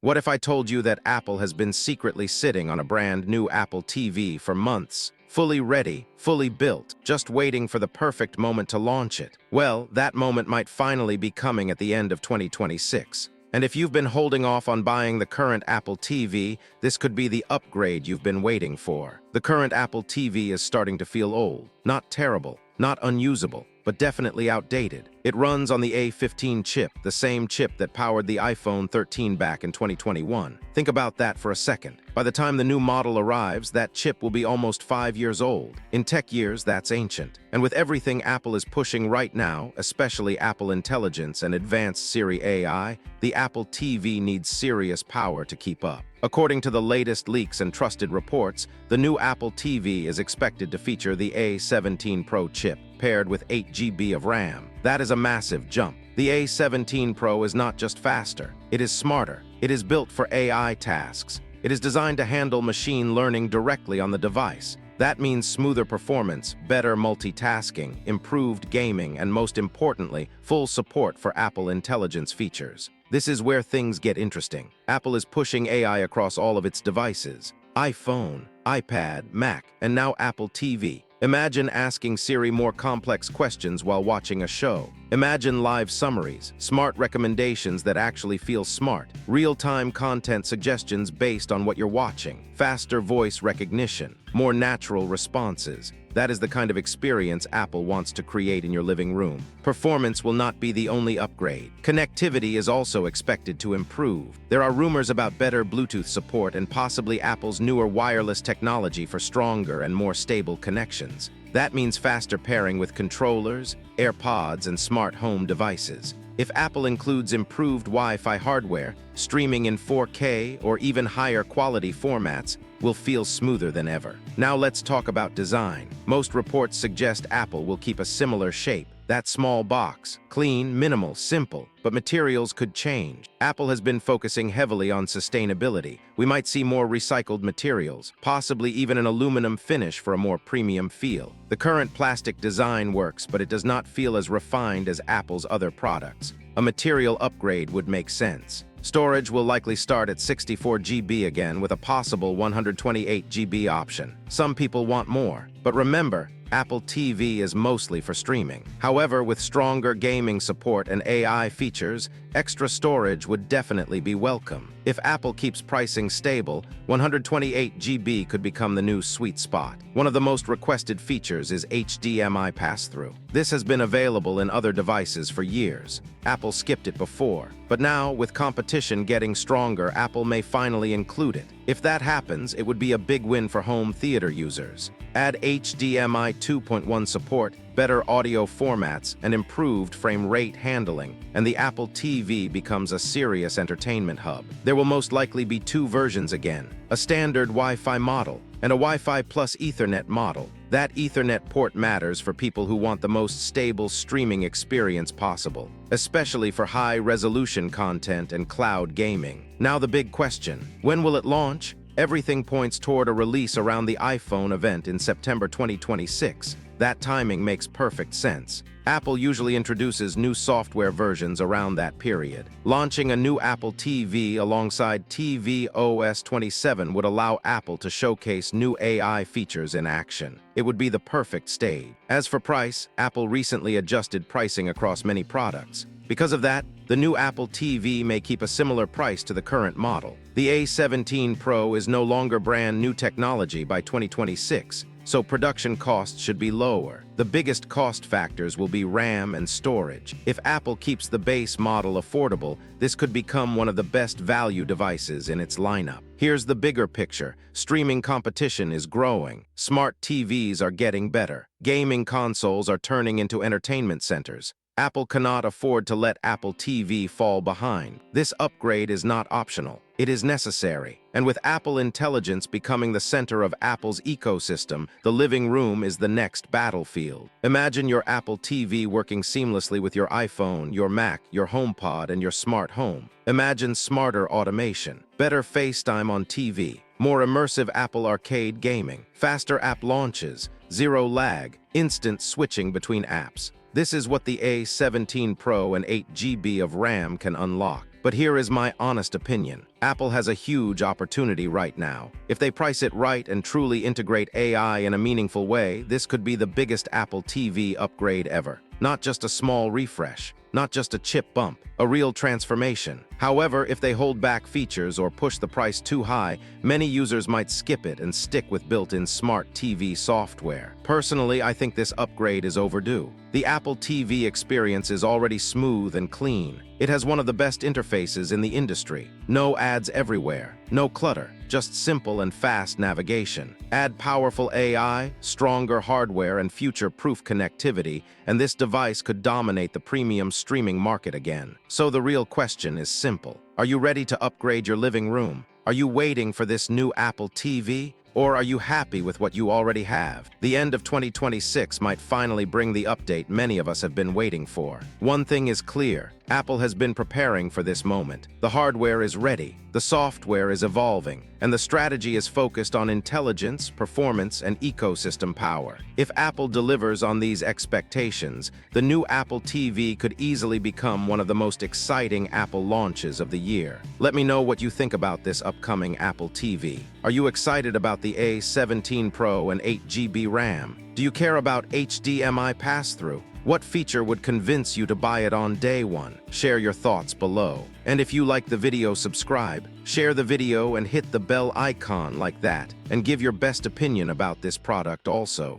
What if I told you that Apple has been secretly sitting on a brand new Apple TV for months, fully ready, fully built, just waiting for the perfect moment to launch it? Well, that moment might finally be coming at the end of 2026. And if you've been holding off on buying the current Apple TV, this could be the upgrade you've been waiting for. The current Apple TV is starting to feel old, not terrible, not unusable, but definitely outdated. It runs on the A15 chip, the same chip that powered the iPhone 13 back in 2021. Think about that for a second. By the time the new model arrives, that chip will be almost 5 years old. In tech years, that's ancient. And with everything Apple is pushing right now, especially Apple Intelligence and advanced Siri AI, the Apple TV needs serious power to keep up. According to the latest leaks and trusted reports, the new Apple TV is expected to feature the A17 Pro chip, paired with 8 GB of RAM. That is a massive jump. The A17 Pro is not just faster, it is smarter. It is built for AI tasks. It is designed to handle machine learning directly on the device. That means smoother performance, better multitasking, improved gaming, and most importantly, full support for Apple Intelligence features. This is where things get interesting. Apple is pushing AI across all of its devices: iPhone, iPad, Mac, and now Apple TV. Imagine asking Siri more complex questions while watching a show. Imagine live summaries, smart recommendations that actually feel smart, real-time content suggestions based on what you're watching, faster voice recognition, more natural responses. That is the kind of experience Apple wants to create in your living room. Performance will not be the only upgrade. Connectivity is also expected to improve. There are rumors about better Bluetooth support and possibly Apple's newer wireless technology for stronger and more stable connections. That means faster pairing with controllers, AirPods, and smart home devices. If Apple includes improved Wi-Fi hardware, streaming in 4K or even higher quality formats will feel smoother than ever. Now let's talk about design. Most reports suggest Apple will keep a similar shape. That small box, clean, minimal, simple, but materials could change. Apple has been focusing heavily on sustainability. We might see more recycled materials, possibly even an aluminum finish for a more premium feel. The current plastic design works, but it does not feel as refined as Apple's other products. A material upgrade would make sense. Storage will likely start at 64 GB again, with a possible 128 GB option. Some people want more, but remember, Apple TV is mostly for streaming. However, with stronger gaming support and AI features, extra storage would definitely be welcome. If Apple keeps pricing stable, 128 GB could become the new sweet spot. One of the most requested features is HDMI pass-through. This has been available in other devices for years. Apple skipped it before, but now, with competition getting stronger, Apple may finally include it. If that happens, it would be a big win for home theater users. Add HDMI 2.1 support, better audio formats, and improved frame rate handling, and the Apple TV becomes a serious entertainment hub. There will most likely be 2 versions again, a standard Wi-Fi model and a Wi-Fi plus Ethernet model. That Ethernet port matters for people who want the most stable streaming experience possible, especially for high-resolution content and cloud gaming. Now the big question: when will it launch? Everything points toward a release around the iPhone event in September 2026. That timing makes perfect sense. Apple usually introduces new software versions around that period. Launching a new Apple TV alongside tvOS 27 would allow Apple to showcase new AI features in action. It would be the perfect stage. As for price, Apple recently adjusted pricing across many products. Because of that, the new Apple TV may keep a similar price to the current model. The A17 Pro is no longer brand new technology by 2026, so production costs should be lower. The biggest cost factors will be RAM and storage. If Apple keeps the base model affordable, this could become one of the best value devices in its lineup. Here's the bigger picture. Streaming competition is growing. Smart TVs are getting better. Gaming consoles are turning into entertainment centers. Apple cannot afford to let Apple TV fall behind. This upgrade is not optional. It is necessary. And with Apple Intelligence becoming the center of Apple's ecosystem, the living room is the next battlefield. Imagine your Apple TV working seamlessly with your iPhone, your Mac, your HomePod, and your smart home. Imagine smarter automation, better FaceTime on TV, more immersive Apple Arcade gaming, faster app launches, zero lag, instant switching between apps. This is what the A17 Pro and 8 GB of RAM can unlock. But here is my honest opinion. Apple has a huge opportunity right now. If they price it right and truly integrate AI in a meaningful way, this could be the biggest Apple TV upgrade ever. Not just a small refresh, not just a chip bump, a real transformation. However, if they hold back features or push the price too high, many users might skip it and stick with built-in smart TV software. Personally, I think this upgrade is overdue. The Apple TV experience is already smooth and clean. It has one of the best interfaces in the industry. No ads everywhere, no clutter, just simple and fast navigation. Add powerful AI, stronger hardware, and future-proof connectivity, and this device could dominate the premium streaming market again. So the real question is simple. Are you ready to upgrade your living room? Are you waiting for this new Apple TV? Or are you happy with what you already have? The end of 2026 might finally bring the update many of us have been waiting for. One thing is clear. Apple has been preparing for this moment. The hardware is ready, the software is evolving, and the strategy is focused on intelligence, performance, and ecosystem power. If Apple delivers on these expectations, the new Apple TV could easily become one of the most exciting Apple launches of the year. Let me know what you think about this upcoming Apple TV. Are you excited about the A17 Pro and 8 GB RAM? Do you care about HDMI pass-through? What feature would convince you to buy it on day one? Share your thoughts below. And if you like the video, subscribe, share the video, and hit the bell icon like that, and give your best opinion about this product also.